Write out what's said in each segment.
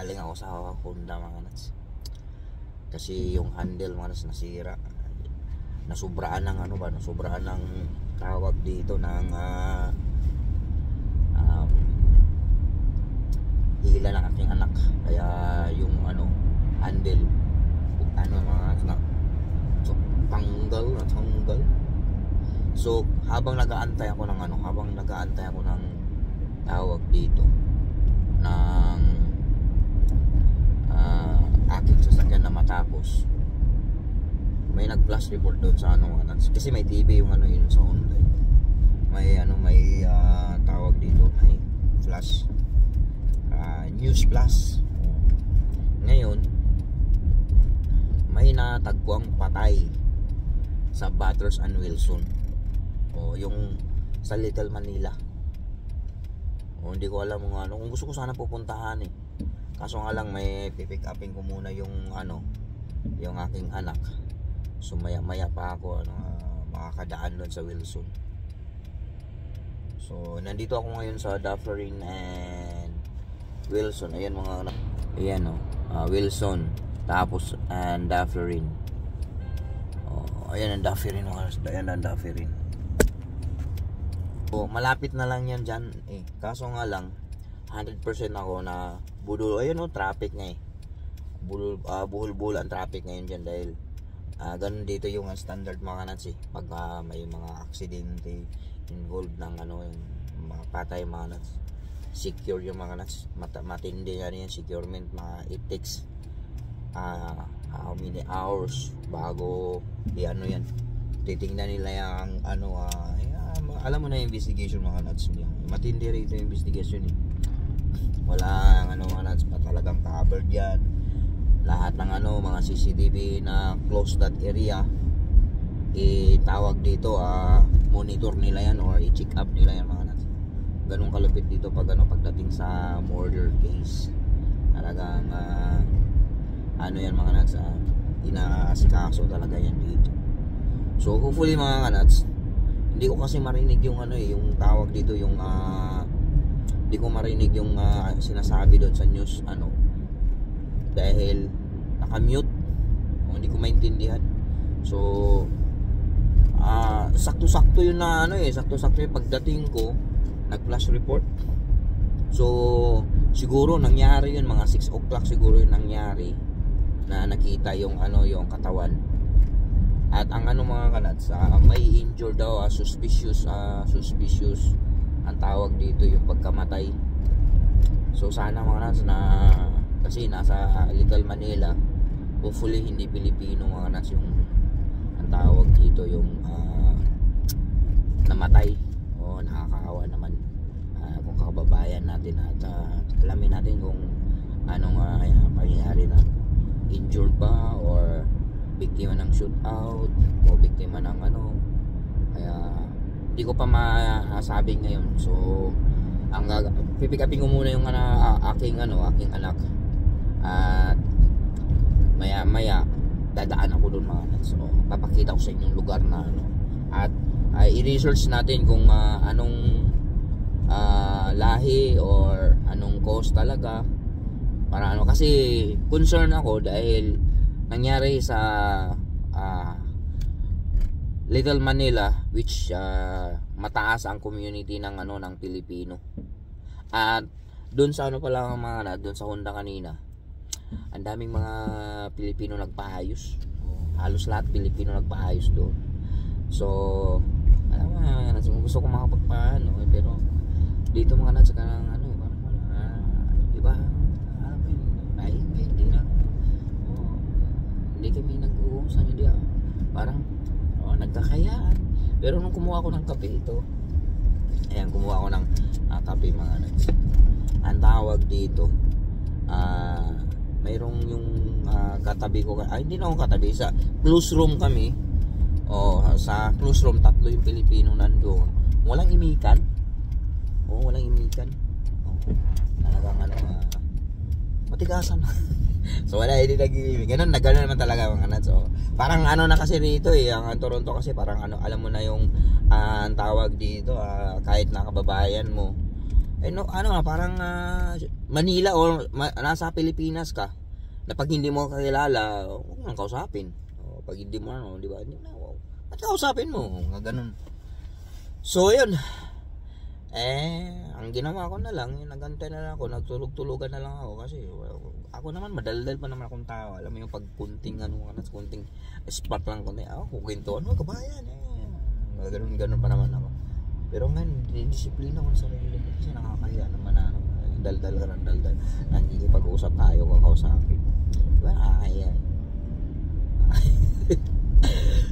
galing ako sa Honda mga nats. Kasi yung handle mga nats nasira. Nasubraan ng ano ba, nasubraan ng tawag dito ng hila ng aking anak. Kaya yung ano, handle ano mga na so, tanggal. So habang nag-aantay ako ng ano, tawag dito ng aking sasakyan na matapos, may nag-flash report doon sa ano kasi may TV yung ano yun sa Honda. May tawag dito, may flash news plus. Ngayon may natagpuang patay sa Bathurst and Wilson, yung sa Little Manila. Hindi ko alam kung gusto ko sana pupuntahan kaso nga lang may pipick upin ko muna yung yung aking anak. So maya pa ako makakadaan doon sa Wilson. So nandito ako ngayon sa Dufferin and Wilson. Ayan mga anak, ayan Wilson tapos and Dufferin. Ayan ang Dufferin mga anak. Ayan ang Dufferin. Malapit na lang yan dyan kaso nga lang 100% ako na budol. Ayun traffic nga buhol-buhol ang traffic ngayon dyan dahil ganun dito yung standard mga nats pag may mga aksidente involved ng yung mga patay mga nats. Secure yung mga nats, matindi yan securement. It takes how many hours bago yan titingnan nila yung alam mo na yung investigation mga nuts. Matindi rito yung investigation Wala mga nuts pa talagang covered yan. Lahat ng mga CCTV na close that area tawag dito monitor nila yan or i-check up nila yan mga nuts. Ganun kalupit dito pagdating sa murder case. Talagang yan mga nuts, inaasikaso talaga yan dito. So hopefully mga nuts, hindi ko kasi marinig yung yung tawag dito yung hindi ko marinig yung sinasabi doon sa news dahil naka-mute hindi ko maintindihan. So sakto-sakto yun na sakto-sakto yung pagdating ko nag-flash report. So siguro nangyari yun mga 6 o'clock siguro yun nangyari na nakita yung yung katawan. At ang mga kanats, may injured daw, suspicious ang tawag dito yung pagkamatay. So sana mga kanats na kasi nasa Little Manila, hopefully hindi Pilipino mga kanats yung ang tawag dito yung namatay. Nakakaawa naman kung kababayan natin at alamin natin kung anong pangyayari na injured ba or biktima ng shootout o biktima ng kaya hindi ko pa masabi ngayon. So ang pipikapin ko muna yung aking anak at maya dadaan ako doon mga nuts. So papakita ko sa inyo yung lugar na at i-research natin kung anong lahi or anong cause talaga para kasi concern ako dahil nangyari sa Little Manila which mataas ang community ng ng Pilipino. At doon sa pala mga doon sa Honda kanina, ang daming mga Pilipino nagpaayos. Halos lahat Pilipino nagpaayos doon. So alam mo gusto ko makapagpaano pero dito mga nasa kanang parang iba hindi kami nag-uusap, hindi parang nagkakayaan. Pero nung kumuha ko ng kape kumuha ko ng kape mga nuts, ang tawag dito mayroong yung katabi ko, hindi na ako katabi, sa close room kami. Sa close room 3 yung Pilipino nandoon, walang imikan. Talagang matigasan. So wala, hindi nag-iimik. Ganun naman talaga mga nuts. So parang na kasi rito ang Toronto kasi parang alam mo na yung ang tawag dito kahit na kababayan mo no, ano parang Manila or nasa Pilipinas ka, na pag hindi mo kakilala, huwag mo nang kausapin. O, pag hindi mo ano, di ba? Hindi na, wow. At kausapin mo, nga ganun. So, yun. Ang ginawa ko na lang, nagantay na lang ako, nagtulog-tulugan na lang ako kasi ako naman, madaldal pa naman akong tao. Alam mo yung pagpunting, kunting spot lang kunti. Kukwento, kabayan, ganun pa naman ako. Pero ngayon, disiplina ko sa sarili ko kasi nakakahiya naman na daldal ka ng daldal. Nakikipag-usap tayo, kakausapin. Diba, nakakahiya.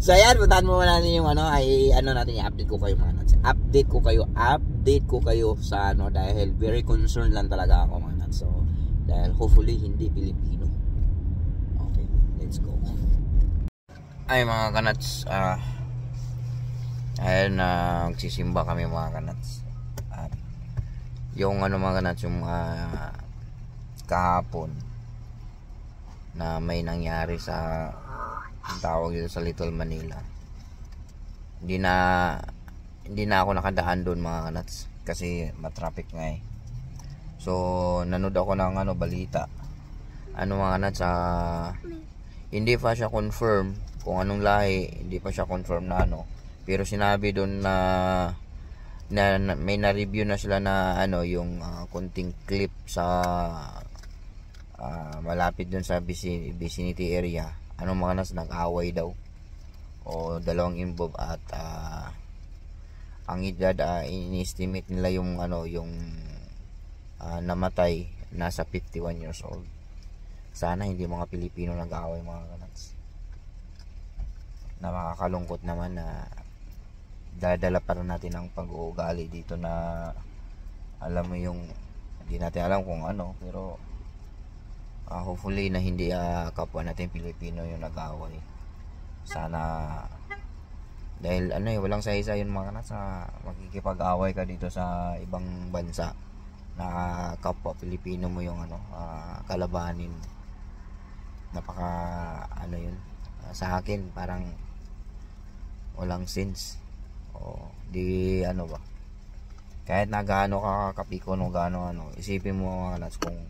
So ayan, puntahan mo natin yung natin, i-update ko kayo mga nuts. Update ko kayo sa dahil very concerned lang talaga ako mga nuts. So, dahil hopefully hindi Pilipino. Okay, let's go. Ay mga kanats, ayun, magsisimba kami mga kanats. At yung mga kanats, yung kahapon na may nangyari sa tawag dito sa Little Manila. Hindi na ako nakadaan doon mga kanats kasi matraffic nga eh. So nanood ako ng balita. Mga kanats, hindi pa siya confirm kung anong lahi, hindi pa siya confirm na pero sinabi doon na may na-review na sila na yung konting clip sa malapit doon sa vicinity area. Mga nas nag-away daw o dalawang involved at ang edad in-estimate nila yung namatay nasa 51 years old. Sana hindi mga Pilipino nag-away mga kanats. Na makakalungkot naman na dadala pa rin natin ang pag-uugali dito na alam mo yung hindi natin alam kung pero hopefully na hindi kapwa natin Pilipino yung nag-away. Sana dahil walang saisa yun mga kanats, makikipag-away ka dito sa ibang bansa na kapwa Pilipino mo yung kalabanin. Napaka yun sa akin parang walang sense. Di ba, kahit na gaano ka kapikon o gaano isipin mo mga kanats kung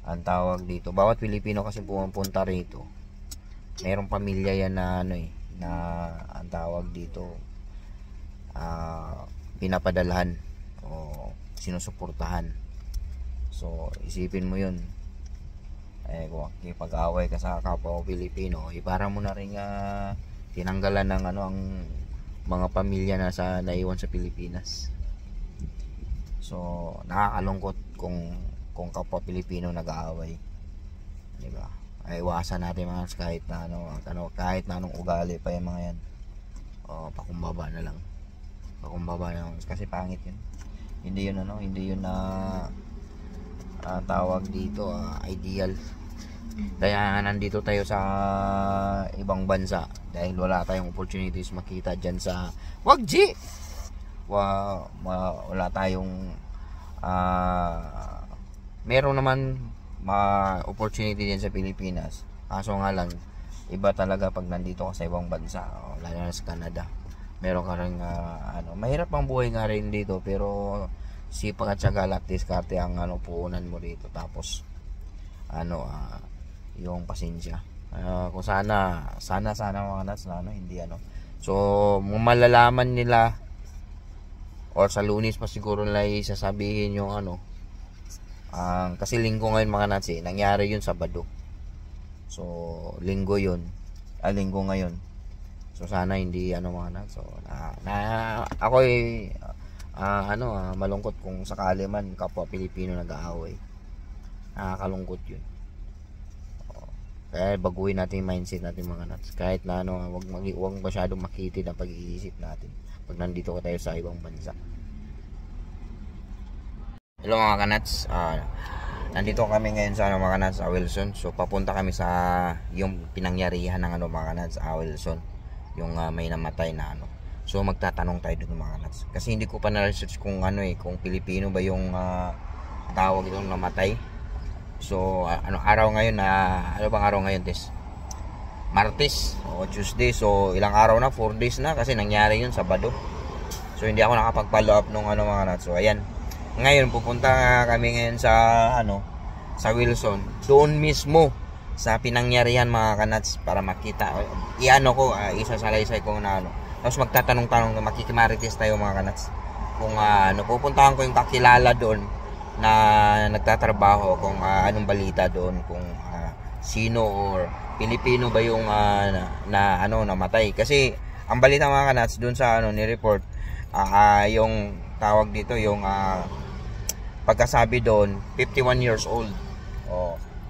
ang tawag dito, bawat Pilipino kasi pumunta rito, mayroong pamilya yan na na ang tawag dito pinapadalhan o sinusuportahan. So isipin mo yun, kung pag-away ka sa kapwa Pilipino, para mo na rin tinanggalan ng ang mga pamilya na naiwan sa Pilipinas. So nakakalungkot kung kapwa Pilipino nag-aaway, di ba? Iwasan natin mga kahit na kahit na anong ugali pa yung mga yan. Pakumbaba na lang kasi pangit yun. Hindi yun na tawag dito ideal. Kaya nandito tayo sa ibang bansa dahil wala tayong opportunities makita dyan sa wala tayong meron naman opportunity din sa Pilipinas. Kaso nga lang, iba talaga pag nandito ka sa ibang bansa, lalo na sa Canada. Meron ka rin mahirap ang buhay nga rin dito, pero sipag at syaga at diskarte ang puunan mo dito. Tapos yung pasensya. Kung sana mga nuts na hindi So malalaman nila or sa Lunes pa siguro nila sasabihin yung kasi linggo ngayon mga nuts nangyari yun Sabado. So linggo ngayon. So sana hindi mga nuts. So ako malungkot kung sakali man kapwa Pilipino nag-aaway. Nakakalungkot yun. Kaya baguhin natin yung mindset natin mga nuts. Kahit na wag masyadong makitid ang pag-iisip natin pag nandito tayo sa ibang bansa. Hello mga kanats, nandito kami ngayon sa mga kanats sa Wilson. So papunta kami sa yung pinangyarihan ng mga kanats sa Wilson, yung may namatay na So magtatanong tayo dun mga kanats kasi hindi ko pa na-research kung kung Pilipino ba yung tawag itong namatay. So araw ngayon ano bang araw ngayon, Tes? Martes o Tuesday. So ilang araw na, 4 days na kasi nangyari yun Sabado. So hindi ako nakapag-follow up nung mga kanats. So ayan, Ngayon pupunta kami ngayon sa sa Wilson. Doon mismo sa pinangyarihan mga kanats para makita. Isasalaysay ko na Tapos magtatanong-tanong, makikimarites tayo mga kanats. Kung pupuntahan ko yung kakilala doon na nagtatrabaho, kung anong balita doon, kung sino or Pilipino ba yung namatay. Kasi ang balita mga kanats doon sa ni-report, yung tawag dito, yung pagkasabi doon 51 years old.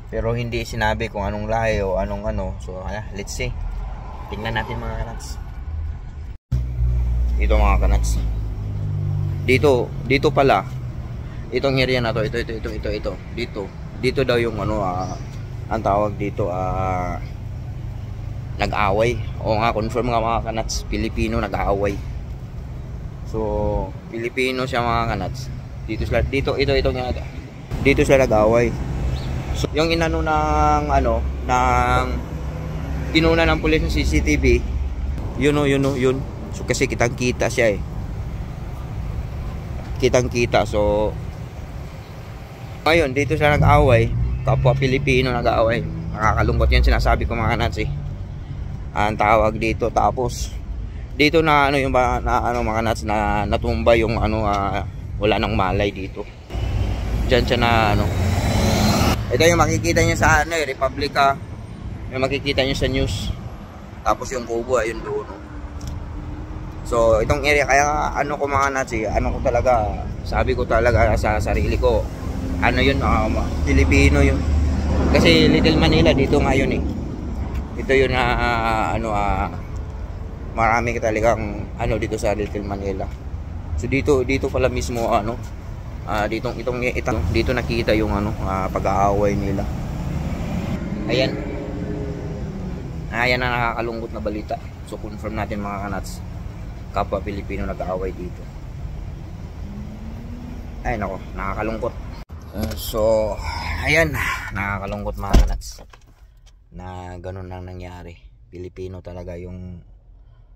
Pero hindi sinabi kung anong lahi o anong So let's see. Tingnan natin mga kanats. Ito mga kanats. Dito pala. Itong area na to, ito. Dito daw yung ang tawag dito nag-away. O nga, confirm nga mga kanats, Pilipino nag-aaway. So, Pilipino siya mga kanats. Dito sila nag-aaway. So, yung inano ng kinuna ng pulis ng CCTV, yun. So, kasi kitang-kita siya Kitang-kita. So, ngayon, dito sila nag-aaway. Kapwa Pilipino nag-aaway. Nakakalungkot yan, sinasabi ko mga kanats ang tawag dito. Tapos dito na yung mga nuts na natumba yung wala nang malay dito. Diyan siya na ito yung makikita niyo sa Republica, yung makikita niyo sa news. Tapos yung kubo ayun doon. So itong area, kaya ko mga nuts ko talaga, sabi ko talaga sa sarili ko, yun, Pilipino yun. Kasi Little Manila dito ngayon ito yun marami talagang dito sa Little Manila. So dito pala mismo dito nakita yung pag-aaway nila. Ayan na nakakalungkot na balita. So confirm natin mga kanats, kapwa Pilipino nag-aaway dito. Ay nako, nakakalungkot. So ayan, nakakalungkot mga kanats na ganun lang nangyari. Pilipino talaga yung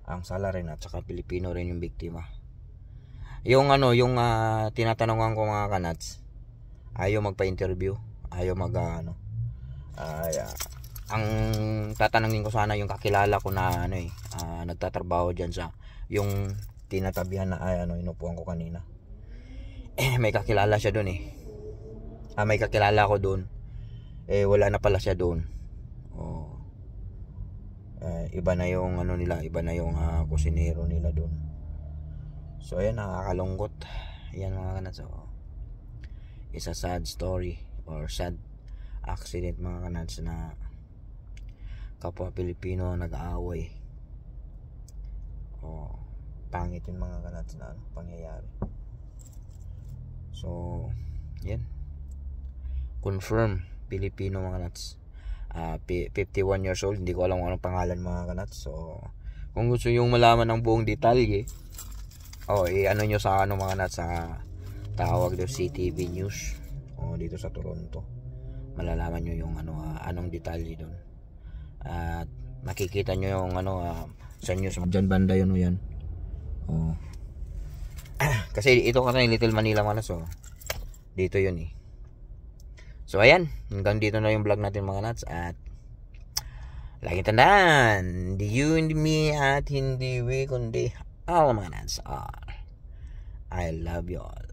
ang sala rin, at saka Pilipino rin yung biktima. Yung tinatanungan ko mga kanats, ayaw magpa-interview, ayaw ang tatanungin ko sana yung kakilala ko na nagtatrabaho diyan sa yung tinatabihan na inupuan ko kanina. May kakilala siya doon may kakilala ko doon. Wala na pala siya doon. Iba na yung nila, iba na yung kusinero nila doon. So ayan, nakakalungkot. Ayan mga kanats. It's a sad story or sad accident mga kanats na kapwa Pilipino nag-aaway. Pangit yung mga kanats na pangyayari. So yan, confirm Pilipino mga kanats. 51 years old, hindi ko alam kung anong pangalan mga kanats. So kung gusto yung malaman ng buong detalye, nyo sa mga kanats, sa tawag doon CTV News dito sa Toronto, malalaman nyo yung anong detalye doon. At makikita nyo yung sa news dyan banda yun yan. Kasi ito kasi Little Manila mga kanats, dito yun So ayan, hanggang dito na yung vlog natin mga nuts. At lagi tandaan, hindi you, hindi me, at hindi we, kundi all mga nuts are. I love you all.